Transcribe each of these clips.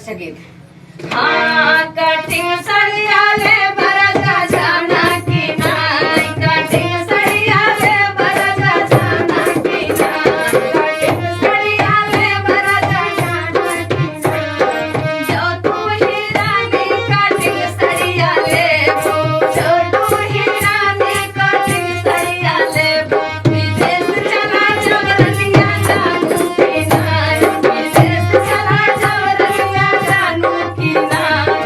गीत हाँ कटिंग सड़िया ले बरजा जाना की नाई कटिंग सड़िया ले बरजा जाना की नाई कटिंग सड़िया ले बरजा जाना की नाई जो तू ही रानी कटिंग सड़िया ले जो तू ही रानी कटिंग सड़िया ले विदेश चला जवरनिया जानू की नाई विदेश चला जवरनिया जानू की नाई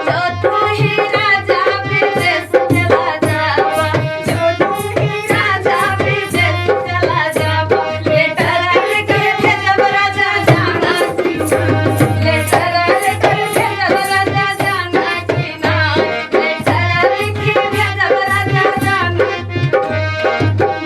जो तू ही राजा विदेश चला जावा जो तू ही राजा विदेश चला जावा लेटर लिख भेजब राजा जाना की नाई लेटर लिख भेजब राजा जाना की नाई लेटर लिख भेजब राजा जाना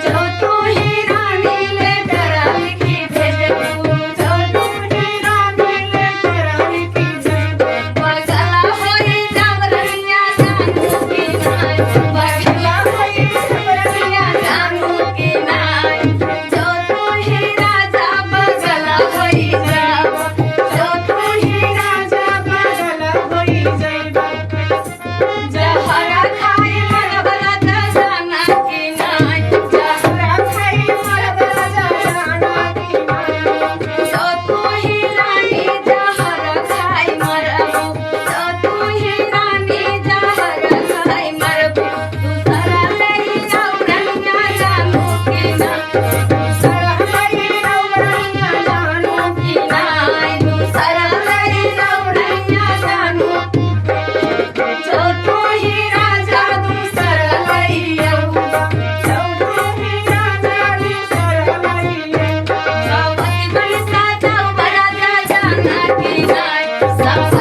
जो तू ही रानी लेटर लिखी भेजबू जो तू ही रानी लेटर लिखी भेजबू बगला होई जवरनिया जानू की नाई बगला होई जवरनिया जानू की नाई जो तू ही राजा बगला होई जावा जो तू ही राजा बगला होई जावा जहरा खाई मरबला जाना की नाई जहरा खाई मरबला जाना की नाई जो तू ही रानी जहरा खाई मरबू जो तू ही रानी जहरा खाई मरबू दूसरा लई नवरनिया जानू की नाई दूसरा लई नवरनिया जानू की नाई दूसरा लई नवरनिया जानू जो तू ही राजा दूसरा लई आऊगा जो तू ही राजा दूसरा लई आऊगा जावती बनसा जाऊ राजा जाना की नाई सब